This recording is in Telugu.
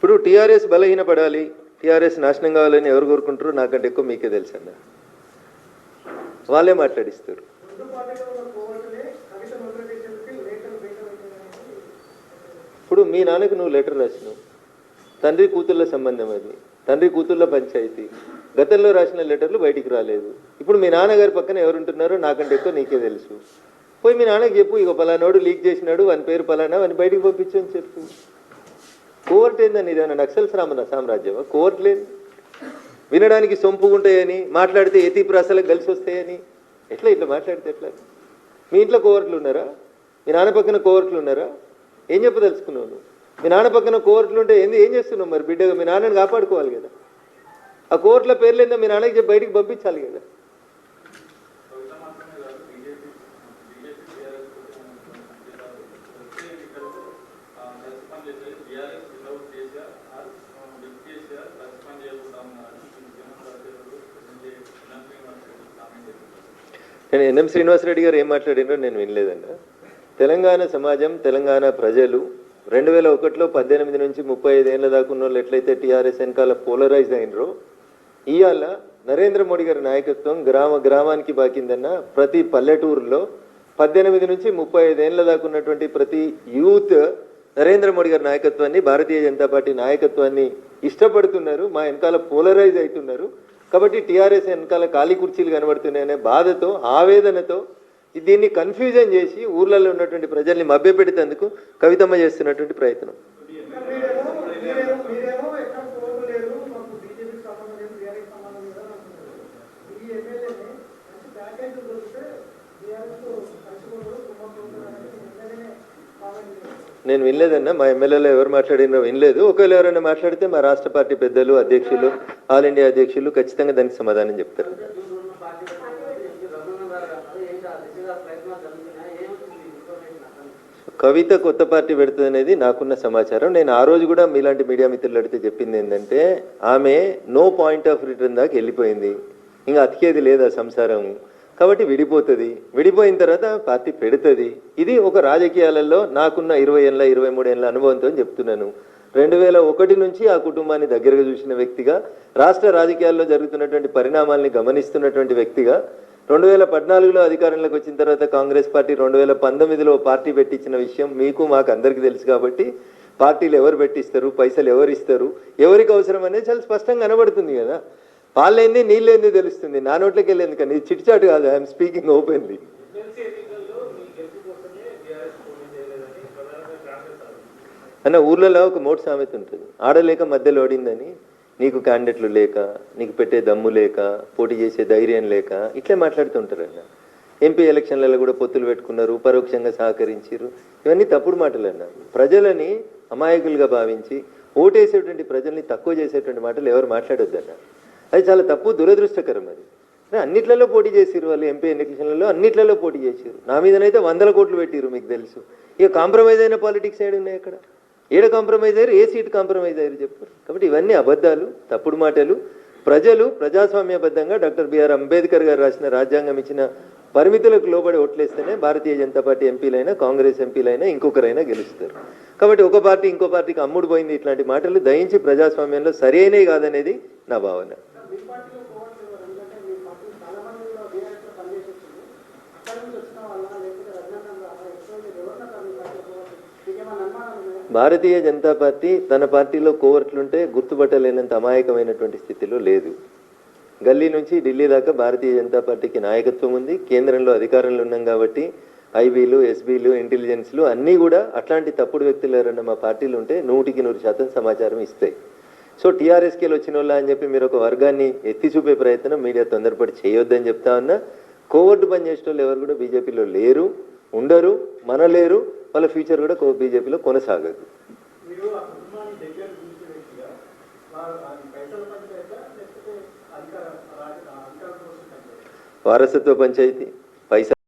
ఇప్పుడు టీఆర్ఎస్ బలహీనపడాలి, టీఆర్ఎస్ నాశనం కావాలని ఎవరు కోరుకుంటారో నాకంటే ఎక్కువ మీకే తెలుసు అన్న. వాళ్ళే మాట్లాడిస్తారు. ఇప్పుడు మీ నాన్నకు నువ్వు లెటర్ రాసినావు, తండ్రి కూతుళ్ళ సంబంధం అది, తండ్రి కూతుళ్ళ పంచాయతీ. గతంలో రాసిన లెటర్లు బయటికి రాలేదు. ఇప్పుడు మీ నాన్నగారి పక్కన ఎవరుంటున్నారో నాకంటే ఎక్కువ నీకే తెలుసు. పోయి మీ నాన్నకి చెప్పు, ఇక పలానోడు లీక్ చేసినాడు, వాని పేరు పలానా, వాని బయటికి పంపించు అని చెప్పు. కోర్టు ఏందని, ఇదేమన్నా నక్సల్ సామ్రాజ్యమా? కోర్టు లేదు. వినడానికి సొంపుగుంటాయని, మాట్లాడితే ఎతి ప్రాసలకు కలిసి వస్తాయని ఇట్లా మాట్లాడితే ఎట్లా? మీ ఇంట్లో కోవర్ట్లు ఉన్నారా? మీ నాన్న పక్కన కోవర్ట్లు ఉన్నారా? ఏం చెప్పదలుచుకున్నావు నువ్వు? మీ నాన్న పక్కన కోవర్ట్లు ఉంటే ఏం చేస్తున్నావు మరి? బిడ్డగా మీ నాన్నని కాపాడుకోవాలి కదా. ఆ కోర్టుల పేర్లు ఏందో మీ నాన్నకి చెప్పి బయటికి పంపించాలి కదా. నేను ఎన్ఎం శ్రీనివాసరెడ్డి గారు ఏం మాట్లాడినారో నేను వినలేదన్న. తెలంగాణ సమాజం, తెలంగాణ ప్రజలు 2001లో 18 నుంచి 35 ఏళ్ళ దాకా ఉన్న వాళ్ళు ఎట్లయితే టీఆర్ఎస్ వెనకాల పోలరైజ్ అయినరో, ఇవాళ నరేంద్ర మోడీ గారి నాయకత్వం గ్రామానికి బాకిందన్న. ప్రతి పల్లెటూరులో 18 నుంచి 35 ఏళ్ళ దాకా ఉన్నటువంటి ప్రతి యూత్ నరేంద్ర మోడీ గారి నాయకత్వాన్ని, భారతీయ జనతా పార్టీ నాయకత్వాన్ని ఇష్టపడుతున్నారు. మా వెనకాల పోలరైజ్ అవుతున్నారు. కాబట్టి టీఆర్ఎస్ వెనకాల ఖాళీ కుర్చీలు కనబడుతున్నాయనే బాధతో, ఆవేదనతో దీన్ని కన్ఫ్యూజన్ చేసి ఊర్లలో ఉన్నటువంటి ప్రజల్ని మభ్యపెట్టేందుకు కవితమ్మ చేస్తున్నటువంటి ప్రయత్నం. నేను వినలేదన్నా, మా ఎమ్మెల్యేలో ఎవరు మాట్లాడినో వినలేదు. ఒకవేళ ఎవరైనా మాట్లాడితే మా రాష్ట్ర పార్టీ పెద్దలు, అధ్యక్షులు, ఆల్ ఇండియా అధ్యక్షులు ఖచ్చితంగా దానికి సమాధానం చెప్తారు. కవిత కొత్త పార్టీ పెడుతుంది అనేది నాకున్న సమాచారం. నేను ఆ రోజు కూడా మీలాంటి మీడియా మిత్రులు అడిగితే చెప్పింది ఏంటంటే, ఆమె నో పాయింట్ ఆఫ్ రిటర్న్ దాకా వెళ్ళిపోయింది, ఇంకా అతికేది లేదా సంసారం, కాబట్టి విడిపోతుంది. విడిపోయిన తర్వాత పార్టీ పెడుతుంది. ఇది ఒక రాజకీయాలలో నాకున్న 20 ఏళ్ళ 23 ఏళ్ళ అనుభవంతో చెప్తున్నాను. 2001 నుంచి ఆ కుటుంబాన్ని దగ్గరగా చూసిన వ్యక్తిగా, రాష్ట్ర రాజకీయాల్లో జరుగుతున్నటువంటి పరిణామాల్ని గమనిస్తున్నటువంటి వ్యక్తిగా, 2014లో అధికారంలోకి వచ్చిన తర్వాత కాంగ్రెస్ పార్టీ 2019లో పార్టీ పెట్టించిన విషయం మీకు మాకు అందరికీ తెలుసు. కాబట్టి పార్టీలు ఎవరు పెట్టిస్తారు, పైసలు ఎవరు ఇస్తారు, ఎవరికి అవసరం అనేది చాలా స్పష్టంగా కనబడుతుంది కదా. వాళ్ళేంది నీళ్ళేంది తెలుస్తుంది. నా నోట్లోకి వెళ్ళేందుకు కానీ ఇది చిట్చాటు కాదు. I'm speaking openly. అన్న, ఊర్లలో ఒక మోటు సామెత ఉంటుంది, ఆడలేక మధ్యలో ఓడిందని. నీకు క్యాండిడేట్లు లేక, నీకు పెట్టే దమ్ము లేక, పోటీ చేసే ధైర్యం లేక ఇట్లే మాట్లాడుతుంటారన్న. ఎంపీ ఎలక్షన్లలో కూడా పొత్తులు పెట్టుకున్నారు, పరోక్షంగా సహకరించారు. ఇవన్నీ తప్పుడు మాటలు అన్న. ప్రజలని అమాయకులుగా భావించి ఓటేసేటువంటి ప్రజల్ని తక్కువ చేసేటువంటి మాటలు ఎవరు మాట్లాడొద్దన్న. అది చాలా తప్పు, దురదృష్టకరం. అది అన్నిట్లలో పోటీ చేసిరు వాళ్ళు. ఎంపీ ఎలక్షన్లలో అన్నిట్లలో పోటీ చేసిరు. నా మీదనైతే 100 కోట్లు పెట్టిరు, మీకు తెలుసు. ఇక కాంప్రమైజ్ అయిన పాలిటిక్స్ ఏడు ఉన్నాయి అక్కడ? ఏడ కాంప్రమైజ్ అయ్యారు? ఏ సీట్ కాంప్రమైజ్ అయ్యారు చెప్పారు? కాబట్టి ఇవన్నీ అబద్ధాలు, తప్పుడు మాటలు. ప్రజలు ప్రజాస్వామ్యబద్ధంగా డాక్టర్ బిఆర్ అంబేద్కర్ గారు రాసిన రాజ్యాంగం ఇచ్చిన పరిమితులకు లోబడి ఓట్లేస్తేనే భారతీయ జనతా పార్టీ ఎంపీలైనా, కాంగ్రెస్ ఎంపీలైనా, ఇంకొకరైనా గెలుస్తారు. కాబట్టి ఒక పార్టీ ఇంకో పార్టీకి అమ్ముడు పోయింది ఇట్లాంటి మాటలు దయించి ప్రజాస్వామ్యంలో సరైనవి కాదనేది నా భావన. భారతీయ జనతా పార్టీ తన పార్టీలో కోవర్ట్లుంటే గుర్తుపట్టలేనంత అమాయకమైనటువంటి స్థితిలో లేదు. గల్లీ నుంచి ఢిల్లీ దాకా భారతీయ జనతా పార్టీకి నాయకత్వం ఉంది. కేంద్రంలో అధికారంలో ఉన్నాం కాబట్టి ఐబీలు, ఎస్బీలు, ఇంటెలిజెన్స్లు అన్నీ కూడా అట్లాంటి తప్పుడు వ్యక్తులు ఎవరన్నా మా పార్టీలు ఉంటే 100% సమాచారం ఇస్తాయి. సో టీఆర్ఎస్కేలు వచ్చిన వాళ్ళ అని చెప్పి మీరు ఒక వర్గాన్ని ఎత్తి చూపే ప్రయత్నం మీడియా తొందరపడి చేయొద్దని చెప్తా ఉన్నా. కోవర్టు పని చేసిన వాళ్ళు ఎవరు కూడా బీజేపీలో లేరు, ఉండరు, మనలేరు. వాళ్ళ ఫ్యూచర్ కూడా బీజేపీలో కొనసాగదు. వారసత్వ పంచాయతీ, పైసా